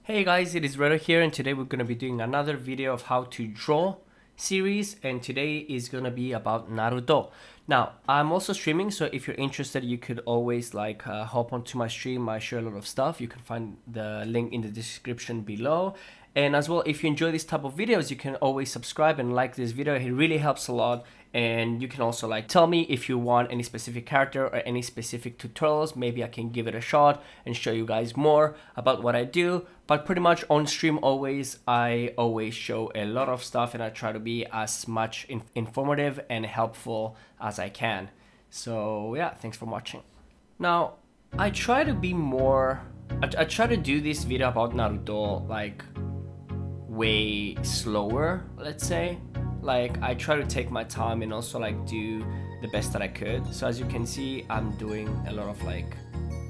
Hey guys, it is Redo here, and today we're going to be doing another video of how to draw series, and today is going to be about Naruto. Now, I'm also streaming, so if you're interested, you could always hop onto my stream. I share a lot of stuff. You can find the link in the description below. And as well, if you enjoy this type of videos, you can always subscribe and like this video. It really helps a lot. And you can also tell me if you want any specific character or any specific tutorials. Maybe I can give it a shot and show you guys more about what I do. But pretty much on stream I always show a lot of stuff, and I try to be as much informative and helpful as I can. So yeah, thanks for watching. Now, I try to be more, I try to do this video about Naruto way slower, let's say. I try to take my time and also do the best that I could. So as you can see, I'm doing a lot of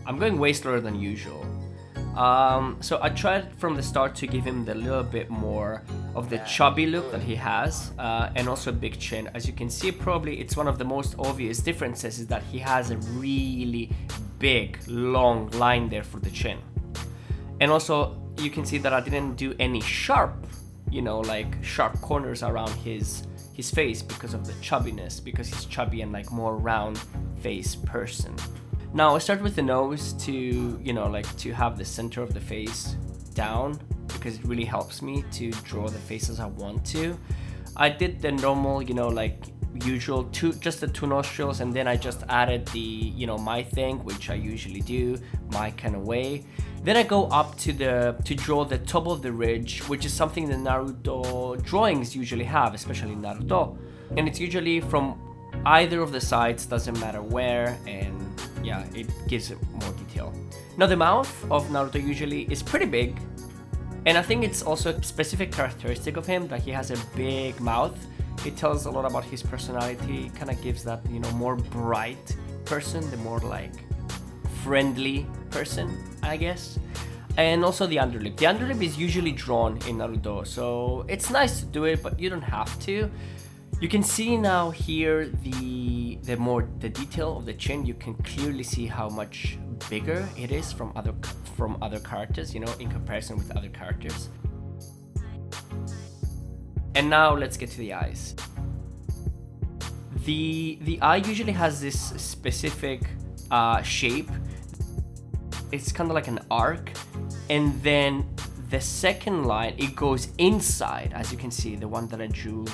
I'm going way slower than usual. So I tried from the start to give him the little bit more of the chubby look that he has, and also a big chin. As you can see, probably it's one of the most obvious differences is that he has a really big long line there for the chin. And also you can see that I didn't do any sharp, sharp corners around his face because of the chubbiness, because he's chubby and more round face person. Now I start with the nose to, to have the center of the face down, because it really helps me to draw the face as I want to. I did the normal, usual just the two nostrils, and then I just added the, my thing, which I usually do, my kind of way. Then I go up to draw the top of the ridge, which is something the Naruto drawings usually have, especially Naruto. And it's usually from either of the sides, doesn't matter where, and yeah, it gives it more detail. Now the mouth of Naruto usually is pretty big, and I think it's also a specific characteristic of him that he has a big mouth. It tells a lot about his personality, kind of gives that, more bright person, the more friendly person, I guess. And also the underlip. The underlip is usually drawn in Naruto, so it's nice to do it, but you don't have to. You can see now here the detail of the chin. You can clearly see how much bigger it is from other characters, in comparison with other characters. And now let's get to the eyes. The eye usually has this specific shape. It's kind of like an arc, and then the second line, it goes inside. As you can see, the one that I drew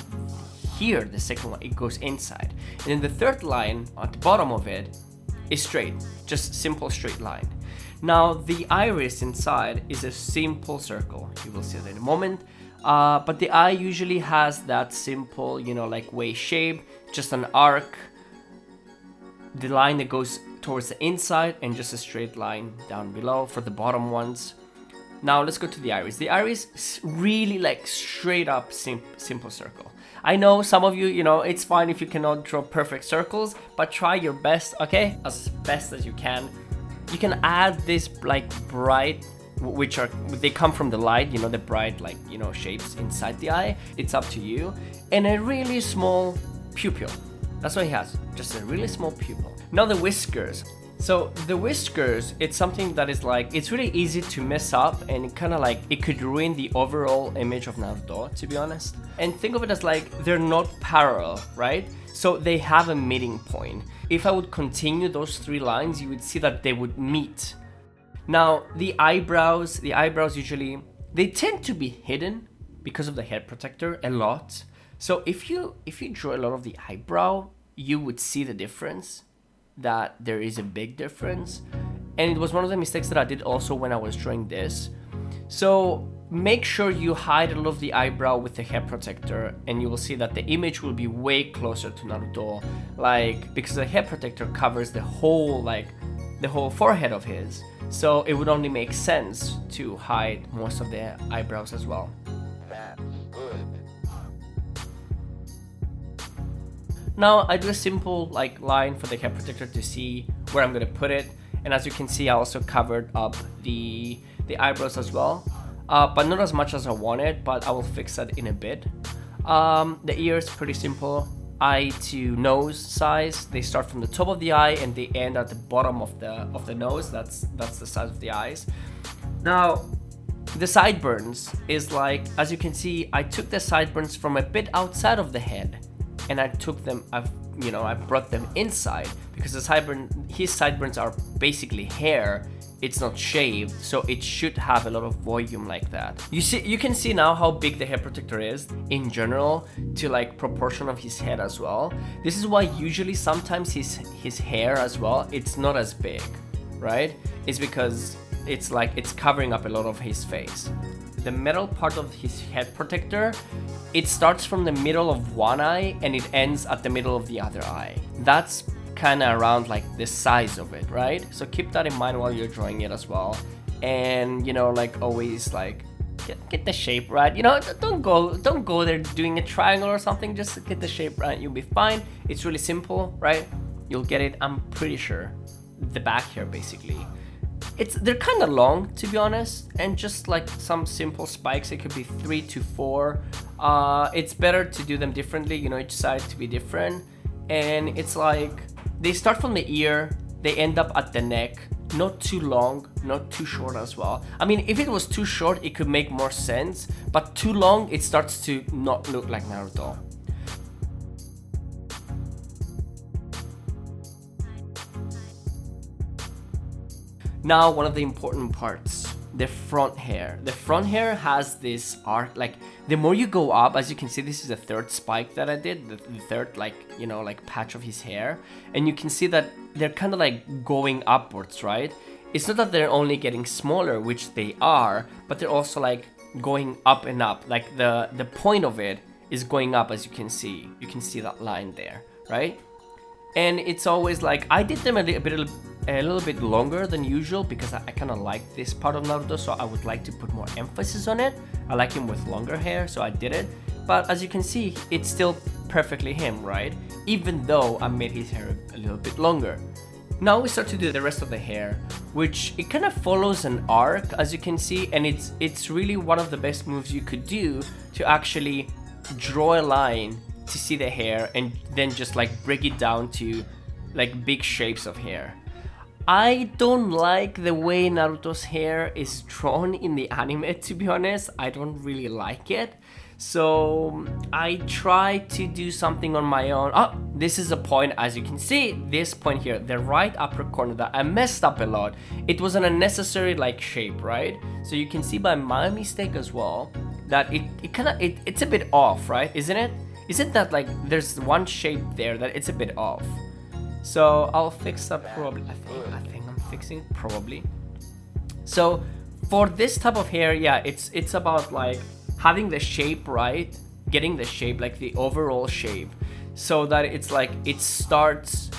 here, the second one, it goes inside. And then the third line at the bottom of it is straight, just simple straight line. Now the iris inside is a simple circle. You will see that in a moment. But the eye usually has that simple, wave shape, just an arc, the line that goes towards the inside, and just a straight line down below for the bottom ones. Now let's go to the iris. The iris is really straight up simple circle. I know some of you, it's fine if you cannot draw perfect circles, but try your best, okay? As best as you can. You can add this bright, they come from the light, the bright shapes inside the eye. It's up to you. And a really small pupil. That's what he has, just a really small pupil. Now the whiskers. So the whiskers, it's something that is it's really easy to mess up, and it kind of it could ruin the overall image of Naruto, to be honest. And think of it as they're not parallel, right? So they have a meeting point. If I would continue those three lines, you would see that they would meet. Now the eyebrows usually, they tend to be hidden because of the head protector a lot. So if you draw a lot of the eyebrow, you would see the difference, that there is a big difference. And it was one of the mistakes that I did also when I was drawing this. So make sure you hide a lot of the eyebrow with the head protector, and you will see that the image will be way closer to Naruto, because the head protector covers the whole forehead of his. So it would only make sense to hide most of the eyebrows as well. That's good. Now I do a simple line for the head protector to see where I'm gonna put it, and as you can see, I also covered up the eyebrows as well, but not as much as I wanted, but I will fix that in a bit. The ears, pretty simple. eye to nose size. They start from the top of the eye and they end at the bottom of the nose. That's the size of the eyes. Now, the sideburns is like, as you can see, I took the sideburns from a bit outside of the head, and I took them. I brought them inside because his sideburns are basically hair. It's not shaved, so it should have a lot of volume like that. You can see now how big the hair protector is in general to like proportion of his head as well. This is why usually sometimes his hair as well, it's not as big, right? It's because it's covering up a lot of his face. The metal part of his head protector, it starts from the middle of one eye and it ends at the middle of the other eye. That's kind of around like the size of it, right? So keep that in mind while you're drawing it as well. And like always, like get the shape right. Don't go there doing a triangle or something. Just get the shape right, you'll be fine. It's really simple, right? You'll get it, I'm pretty sure. The back here basically, they're kind of long, to be honest, and just like some simple spikes. It could be 3 to 4. It's better to do them differently, each side to be different. And it's like they start from the ear, they end up at the neck. Not too long, not too short as well. I mean, if it was too short, it could make more sense, but too long, it starts to not look like Naruto. Now, one of the important parts, the front hair. The front hair has this arc, like the more you go up, as you can see, this is the third spike that I did, the third like patch of his hair, and you can see that they're kind of like going upwards, right? It's not that they're only getting smaller, which they are, but they're also like going up and up. Like the point of it is going up, as you can see. You can see that line there, right? And it's always like, I did them a little bit longer than usual because I kind of like this part of Naruto, so I would like to put more emphasis on it. I like him with longer hair, so I did it. But as you can see, it's still perfectly him, right? Even though I made his hair a little bit longer. Now we start to do the rest of the hair, which it kind of follows an arc, as you can see, and it's really one of the best moves you could do to actually draw a line to see the hair and then just like break it down to like big shapes of hair. I don't like the way Naruto's hair is drawn in the anime, to be honest. I don't really like it. So I try to do something on my own. Oh, this is a point, as you can see, this point here, the right upper corner that I messed up a lot. It was an unnecessary like shape, right? So you can see by my mistake as well that it's a bit off, right? Isn't it? Isn't that like there's one shape there that it's a bit off? So I'll fix that probably. I think I'm fixing probably. So for this type of hair, yeah, it's about like having the shape right, getting the shape, like the overall shape, so that it's like it starts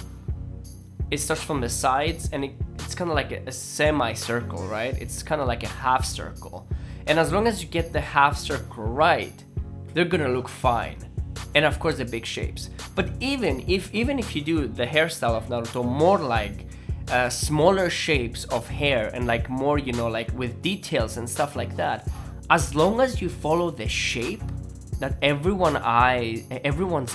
from the sides and it's kind of like a semi-circle, right? It's kind of like a half circle. And as long as you get the half circle right, they're gonna look fine. And of course the big shapes. But even if you do the hairstyle of Naruto more like smaller shapes of hair and like more, like with details and stuff like that, as long as you follow the shape that everyone's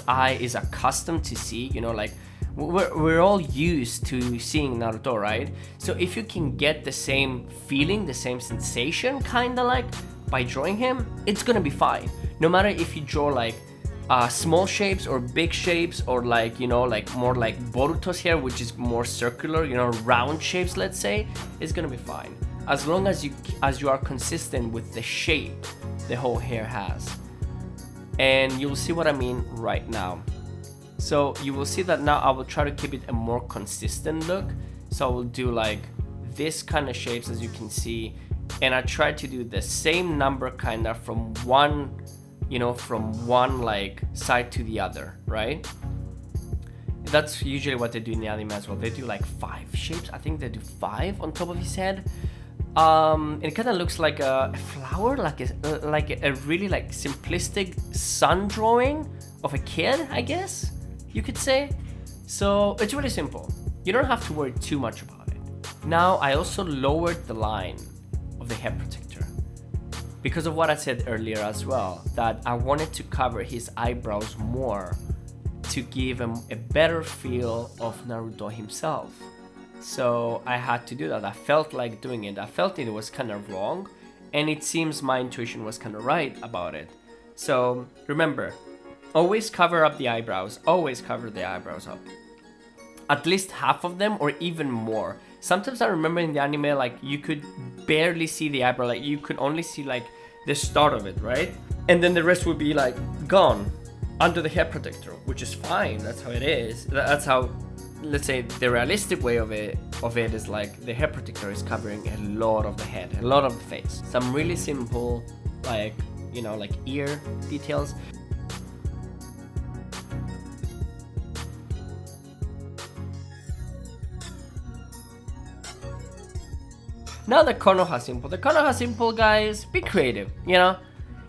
eye is accustomed to see, like we're all used to seeing Naruto, right? So if you can get the same feeling, the same sensation, kind of like by drawing him, it's gonna be fine. No matter if you draw like small shapes or big shapes, or like like more like Boruto's hair, which is more circular, round shapes, let's say, it's gonna be fine as long as you are consistent with the shape the whole hair has. And you'll see what I mean right now. So you will see that now I will try to keep it a more consistent look. So I will do like this kind of shapes, as you can see, and I try to do the same number kind of from one like side to the other, right? That's usually what they do in the anime as well. They do like 5 shapes. I think they do 5 on top of his head. It kind of looks like a flower, like a really like simplistic sun drawing of a kid, I guess you could say. So it's really simple. You don't have to worry too much about it. Now I also lowered the line of the head protector because of what I said earlier as well, that I wanted to cover his eyebrows more to give him a better feel of Naruto himself. So I had to do that. I felt like doing it. I felt it was kind of wrong, and it seems my intuition was kind of right about it. So remember, always cover up the eyebrows. Always cover the eyebrows up. At least half of them, or even more. Sometimes I remember in the anime, like, you could barely see the eyebrow. Like, you could only see like the start of it, right? And then the rest would be like gone under the head protector, which is fine. That's how it is. That's how, let's say, the realistic way of it is like the head protector is covering a lot of the head, a lot of the face. Some really simple, like, you know, like ear details. Now the Konoha simple. The Konoha simple, guys, be creative, you know?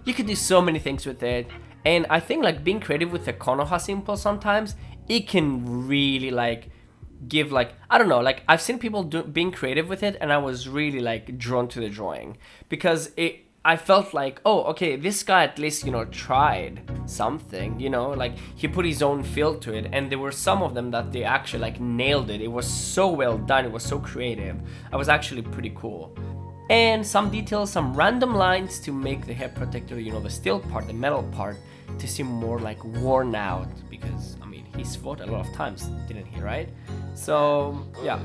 You can do so many things with it. And I think like being creative with the Konoha simple sometimes, it can really like give like, I don't know, like I've seen people being creative with it, and I was really like drawn to the drawing because I felt like, oh, okay, this guy at least, you know, tried something, you know, like he put his own feel to it, and there were some of them that they actually like nailed it. It was so well done, it was so creative. I was actually pretty cool. And some details, some random lines to make the head protector, you know, the steel part, the metal part, to seem more like worn out, because I mean, he's fought a lot of times, didn't he, right? So yeah.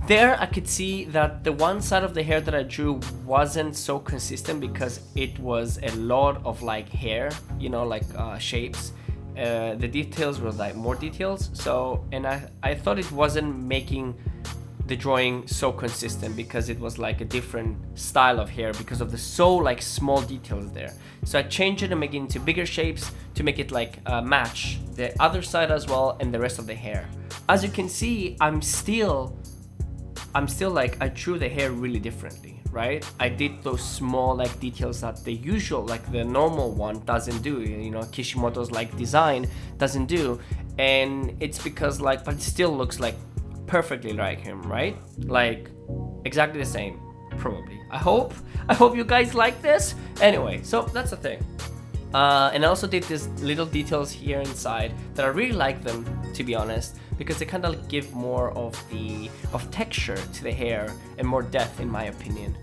There I could see that the one side of the hair that I drew wasn't so consistent because it was a lot of like hair, you know, like shapes. The details were like more details. So, and I thought it wasn't making the drawing so consistent because it was like a different style of hair because of the so like small details there. So I changed it and make it into bigger shapes to make it like match the other side as well and the rest of the hair. As you can see, I'm still like, I drew the hair really differently, right? I did those small like details that the usual, like the normal one doesn't do, you know, Kishimoto's like design doesn't do. And it's because like, but it still looks like perfectly like him, right? Like exactly the same, probably. I hope you guys like this. Anyway, so that's the thing. And I also did these little details here inside that I really like them, to be honest, because they kind of give more of texture to the hair and more depth, in my opinion.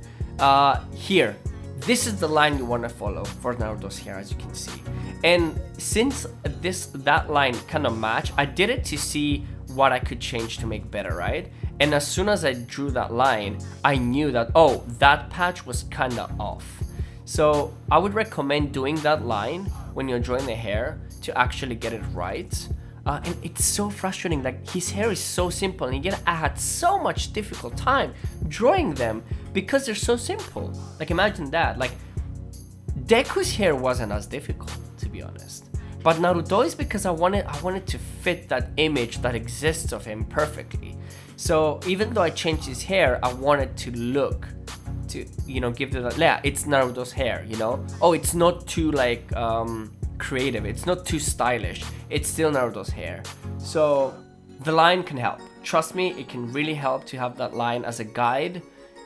Here, this is the line you want to follow for Naruto's hair, as you can see. And since that line kind of match, I did it to see what I could change to make better, right? And as soon as I drew that line, I knew that, oh, that patch was kind of off. So I would recommend doing that line when you're drawing the hair to actually get it right. And it's so frustrating, like his hair is so simple, and yet I had so much difficult time drawing them because they're so simple. Like imagine that, like Deku's hair wasn't as difficult, to be honest. But Naruto is because I wanted to fit that image that exists of him perfectly. So even though I changed his hair, I wanted to look to, you know, give the, yeah, it's Naruto's hair, you know? Oh, it's not too like creative, it's not too stylish, it's still Naruto's hair. So the line can help. Trust me, it can really help to have that line as a guide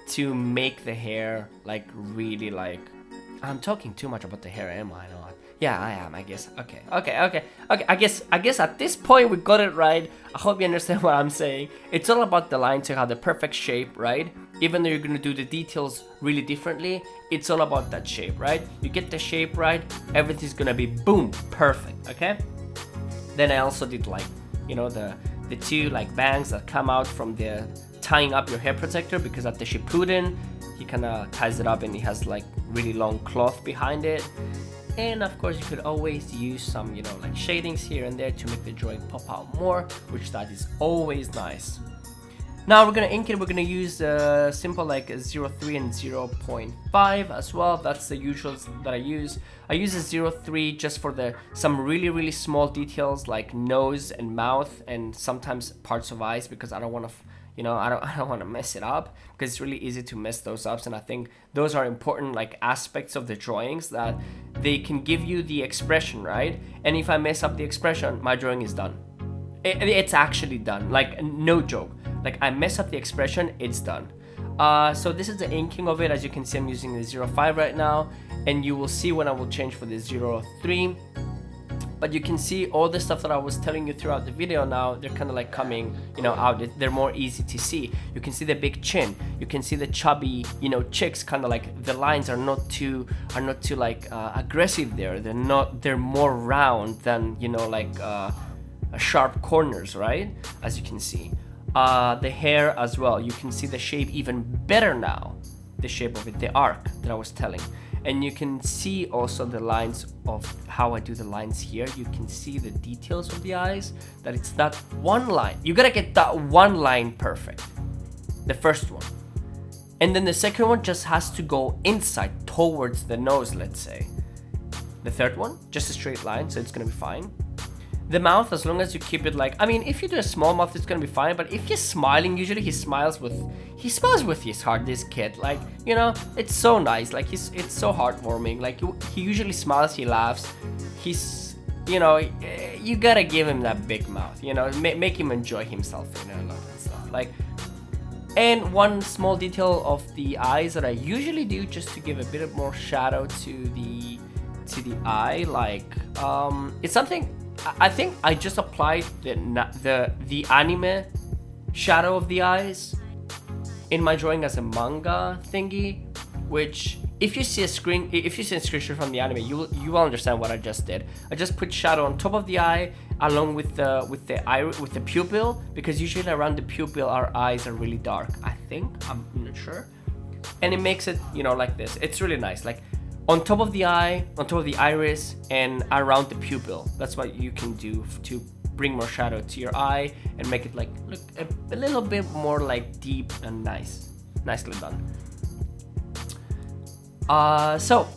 to make the hair like really like, I'm talking too much about the hair, am I not? Yeah, I am, I guess. Okay. I guess at this point we got it right. I hope you understand what I'm saying. It's all about the line to have the perfect shape, right? Even though you're gonna do the details really differently, it's all about that shape, right? You get the shape right, everything's gonna be boom, perfect, okay? Then I also did like, you know, the two like bangs that come out from the tying up your hair protector, because at the Shippuden, he kind of ties it up and he has like really long cloth behind it. And of course you could always use some, you know, like shadings here and there to make the drawing pop out more, which that is always nice. Now we're gonna ink it. We're gonna use simple like 0.3 and 0.5 as well. That's the usuals that I use. I use a 0.3 just for some really small details like nose and mouth and sometimes parts of eyes, because I don't want to, you know, I don't want to mess it up, because it's really easy to mess those up. And I think those are important like aspects of the drawings, that they can give you the expression, right? And if I mess up the expression, my drawing is done. It's actually done, like no joke. Like I mess up the expression, it's done. So this is the inking of it. As you can see, I'm using the 0.5 right now, and you will see when I will change for the 0.3. but you can see all the stuff that I was telling you throughout the video now, they're kind of like coming, you know, out. They're more easy to see. You can see the big chin, you can see the chubby, you know, chicks, kind of like the lines are not too like aggressive there. They're more round than, you know, like sharp corners, right? As you can see. The hair as well, you can see the shape even better now, the shape of it, the arc that I was telling. And you can see also the lines of how I do the lines here. You can see the details of the eyes, that it's that one line. You gotta get that one line perfect, the first one. And then the second one just has to go inside towards the nose, let's say. The third one, just a straight line, so it's gonna be fine. The mouth, as long as you keep it like, I mean, if you do a small mouth, it's gonna be fine, but if he's smiling, usually he smiles with his heart, this kid. Like, you know, it's so nice, like it's so heartwarming. Like, he usually smiles, he laughs, he's, you know, you gotta give him that big mouth, you know, make him enjoy himself, you know, and stuff. Like, and one small detail of the eyes that I usually do, just to give a bit more shadow to the eye, like, it's something. I think I just applied the anime shadow of the eyes in my drawing as a manga thingy, which if you see a screenshot from the anime, you will understand what I just did. I just put shadow on top of the eye along with the pupil, because usually around the pupil our eyes are really dark. I think, I'm not sure, and it makes it, you know, like this. It's really nice, like on top of the eye, on top of the iris, and around the pupil. That's what you can do to bring more shadow to your eye and make it like look a little bit more like deep and nice. Nicely done. So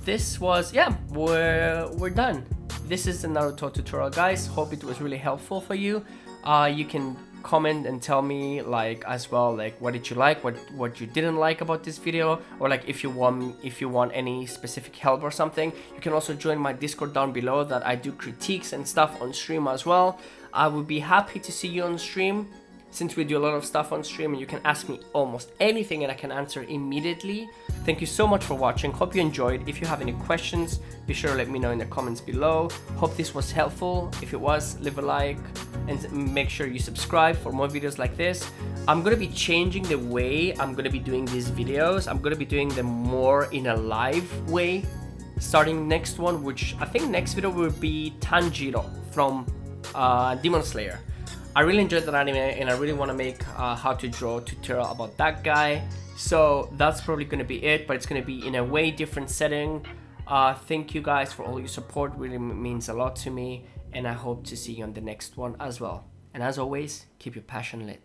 this was, yeah, we're done. This is the Naruto tutorial, guys. Hope it was really helpful for you. You can comment and tell me, like, as well, like, what did you like, what you didn't like about this video, or like if you want any specific help or something. You can also join my Discord down below, that I do critiques and stuff on stream as well. I would be happy to see you on stream, since we do a lot of stuff on stream, and you can ask me almost anything and I can answer immediately. Thank you so much for watching. Hope you enjoyed. If you have any questions, be sure to let me know in the comments below. Hope this was helpful. If it was, leave a like and make sure you subscribe for more videos like this. I'm gonna be changing the way I'm gonna be doing these videos. I'm gonna be doing them more in a live way, starting next one, which I think next video will be Tanjiro from Demon Slayer. I really enjoyed that anime, and I really want to make how to draw tutorial about that guy. So that's probably going to be it, but it's going to be in a way different setting. Thank you guys for all your support, really means a lot to me, and I hope to see you on the next one as well. And as always, keep your passion lit.